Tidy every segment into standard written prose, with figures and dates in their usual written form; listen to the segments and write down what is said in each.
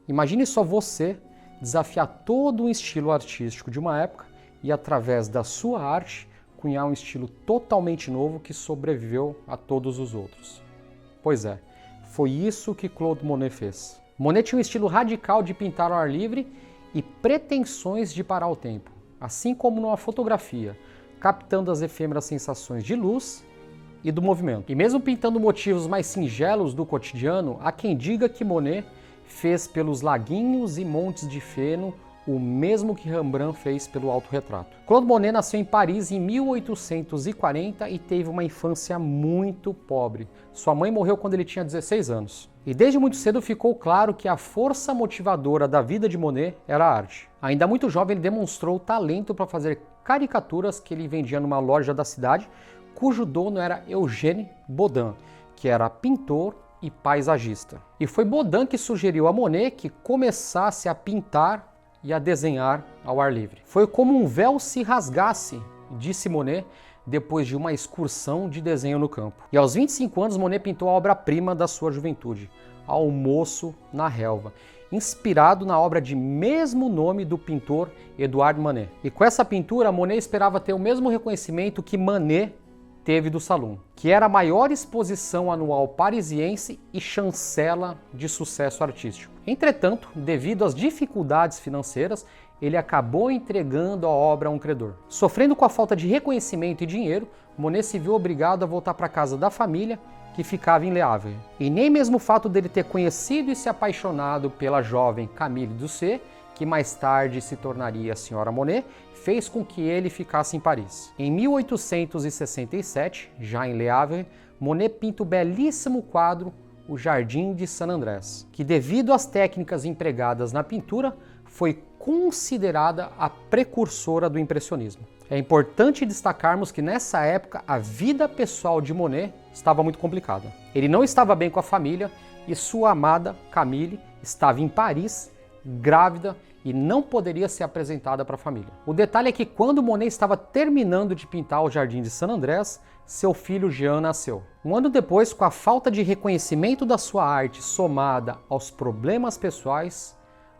Imagine só você desafiar todo um estilo artístico de uma época e, através da sua arte, cunhar um estilo totalmente novo que sobreviveu a todos os outros. Pois é, foi isso que Claude Monet fez. Monet tinha um estilo radical de pintar ao ar livre e pretensões de parar o tempo, assim como numa fotografia, captando as efêmeras sensações de luz e do movimento. E mesmo pintando motivos mais singelos do cotidiano, há quem diga que Monet fez pelos laguinhos e montes de feno o mesmo que Rembrandt fez pelo autorretrato. Claude Monet nasceu em Paris em 1840 e teve uma infância muito pobre. Sua mãe morreu quando ele tinha 16 anos. E desde muito cedo ficou claro que a força motivadora da vida de Monet era a arte. Ainda muito jovem, ele demonstrou talento para fazer caricaturas que ele vendia numa loja da cidade, cujo dono era Eugène Bodin, que era pintor e paisagista. E foi Bodin que sugeriu a Monet que começasse a pintar e a desenhar ao ar livre. Foi como um véu se rasgasse, disse Monet, depois de uma excursão de desenho no campo. E aos 25 anos, Monet pintou a obra-prima da sua juventude, Almoço na Relva, inspirado na obra de mesmo nome do pintor Edouard Manet. E com essa pintura, Monet esperava ter o mesmo reconhecimento que Manet teve do Salon, que era a maior exposição anual parisiense e chancela de sucesso artístico. Entretanto, devido às dificuldades financeiras, ele acabou entregando a obra a um credor. Sofrendo com a falta de reconhecimento e dinheiro, Monet se viu obrigado a voltar para a casa da família, que ficava em Le Havre. E nem mesmo o fato dele ter conhecido e se apaixonado pela jovem Camille Doucet, que mais tarde se tornaria a Senhora Monet, fez com que ele ficasse em Paris. Em 1867, já em Le Havre, Monet pinta o belíssimo quadro O Jardim de Saint-André, que devido às técnicas empregadas na pintura, foi considerada a precursora do impressionismo. É importante destacarmos que nessa época a vida pessoal de Monet estava muito complicada. Ele não estava bem com a família e sua amada Camille estava em Paris, grávida, e não poderia ser apresentada para a família. O detalhe é que quando Monet estava terminando de pintar o Jardim de Saint-André, seu filho Jean nasceu. Um ano depois, com a falta de reconhecimento da sua arte somada aos problemas pessoais,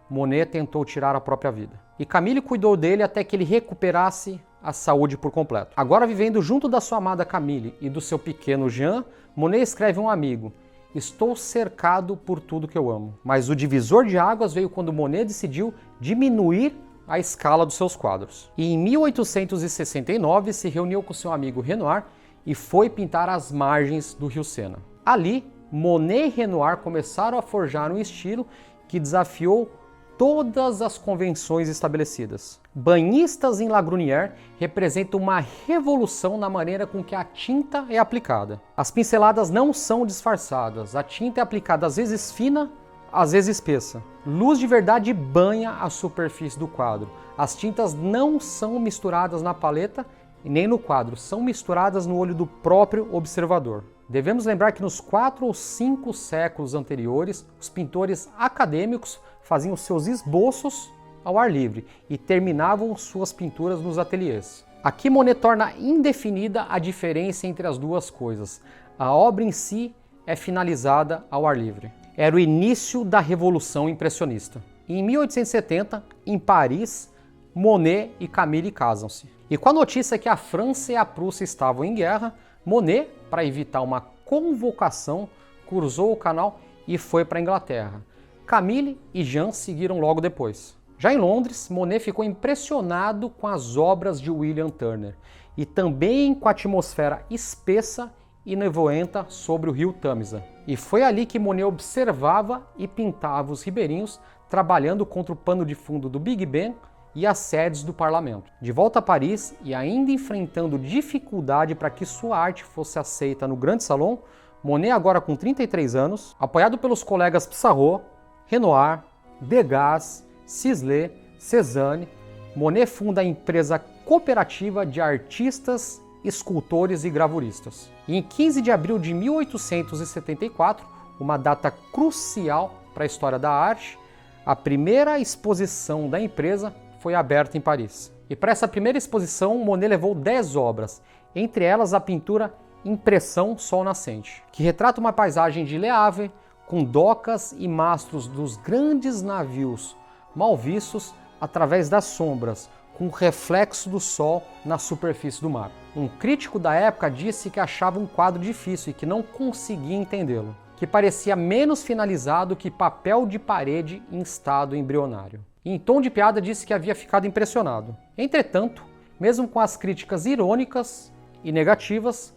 Monet tentou tirar a própria vida. E Camille cuidou dele até que ele recuperasse a saúde por completo. Agora, vivendo junto da sua amada Camille e do seu pequeno Jean, Monet escreve a um amigo: "Estou cercado por tudo que eu amo." Mas o divisor de águas veio quando Monet decidiu diminuir a escala dos seus quadros. E em 1869 se reuniu com seu amigo Renoir e foi pintar as margens do rio Sena. Ali, Monet e Renoir começaram a forjar um estilo que desafiou todas as convenções estabelecidas. Banhistas em Lagrunière representam uma revolução na maneira com que a tinta é aplicada. As pinceladas não são disfarçadas, a tinta é aplicada às vezes fina, às vezes espessa. Luz de verdade banha a superfície do quadro. As tintas não são misturadas na paleta e nem no quadro, são misturadas no olho do próprio observador. Devemos lembrar que nos 4 ou 5 séculos anteriores, os pintores acadêmicos faziam seus esboços ao ar livre e terminavam suas pinturas nos ateliês. Aqui Monet torna indefinida a diferença entre as duas coisas. A obra em si é finalizada ao ar livre. Era o início da Revolução Impressionista. Em 1870, em Paris, Monet e Camille casam-se. E com a notícia que a França e a Prússia estavam em guerra, Monet, para evitar uma convocação, cruzou o canal e foi para a Inglaterra. Camille e Jean seguiram logo depois. Já em Londres, Monet ficou impressionado com as obras de William Turner e também com a atmosfera espessa e nevoenta sobre o rio Tâmisa. E foi ali que Monet observava e pintava os ribeirinhos trabalhando contra o pano de fundo do Big Ben e as sedes do parlamento. De volta a Paris e ainda enfrentando dificuldade para que sua arte fosse aceita no Grande Salon, Monet, agora com 33 anos, apoiado pelos colegas Pissarro, Renoir, Degas, Sisley, Cézanne, Monet funda a empresa cooperativa de artistas, escultores e gravuristas. E em 15 de abril de 1874, uma data crucial para a história da arte, a primeira exposição da empresa foi aberta em Paris. E para essa primeira exposição, Monet levou 10 obras, entre elas a pintura Impressão Sol Nascente, que retrata uma paisagem de Le Havre com docas e mastros dos grandes navios mal vistos através das sombras, com o reflexo do sol na superfície do mar. Um crítico da época disse que achava um quadro difícil e que não conseguia entendê-lo, que parecia menos finalizado que papel de parede em estado embrionário. E em tom de piada disse que havia ficado impressionado. Entretanto, mesmo com as críticas irônicas e negativas,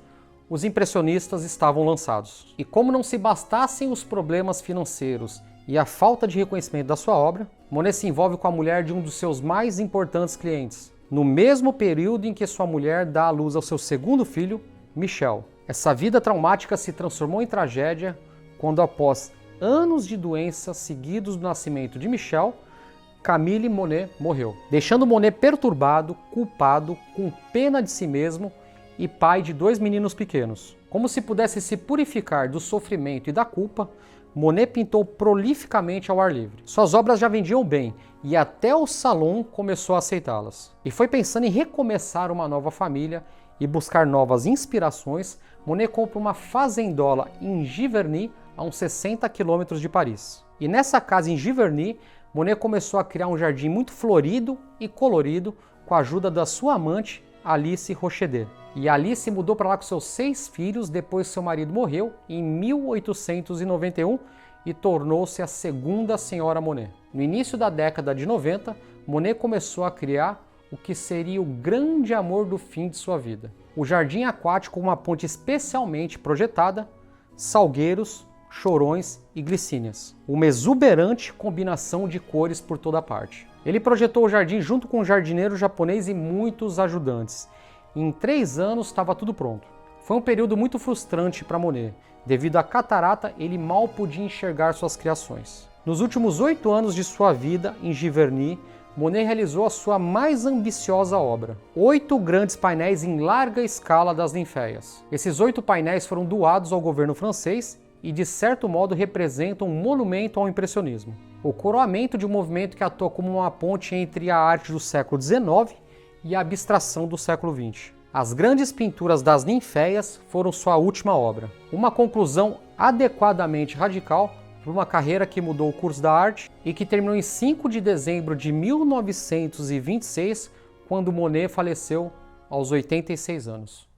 os impressionistas estavam lançados. E como não se bastassem os problemas financeiros e a falta de reconhecimento da sua obra, Monet se envolve com a mulher de um dos seus mais importantes clientes, no mesmo período em que sua mulher dá à luz ao seu segundo filho, Michel. Essa vida traumática se transformou em tragédia quando, após anos de doença seguidos do nascimento de Michel, Camille Monet morreu, deixando Monet perturbado, culpado, com pena de si mesmo e pai de 2 meninos pequenos. Como se pudesse se purificar do sofrimento e da culpa, Monet pintou prolificamente ao ar livre. Suas obras já vendiam bem e até o Salon começou a aceitá-las. E foi pensando em recomeçar uma nova família e buscar novas inspirações, Monet compra uma fazendola em Giverny, a uns 60 quilômetros de Paris. E nessa casa em Giverny, Monet começou a criar um jardim muito florido e colorido com a ajuda da sua amante, Alice Rochedet. E Alice mudou para lá com seus 6 filhos depois que seu marido morreu em 1891 e tornou-se a segunda senhora Monet. No início da década de 90, Monet começou a criar o que seria o grande amor do fim de sua vida. O jardim aquático com uma ponte especialmente projetada, salgueiros, chorões e glicínias. Uma exuberante combinação de cores por toda parte. Ele projetou o jardim junto com um jardineiro japonês e muitos ajudantes. Em 3 anos estava tudo pronto. Foi um período muito frustrante para Monet. Devido à catarata, ele mal podia enxergar suas criações. Nos últimos 8 anos de sua vida em Giverny, Monet realizou a sua mais ambiciosa obra, 8 grandes painéis em larga escala das ninféias. Esses 8 painéis foram doados ao governo francês e, de certo modo, representam um monumento ao impressionismo. O coroamento de um movimento que atua como uma ponte entre a arte do século XIX e a abstração do século XX. As grandes pinturas das ninféias foram sua última obra. Uma conclusão adequadamente radical para uma carreira que mudou o curso da arte e que terminou em 5 de dezembro de 1926, quando Monet faleceu aos 86 anos.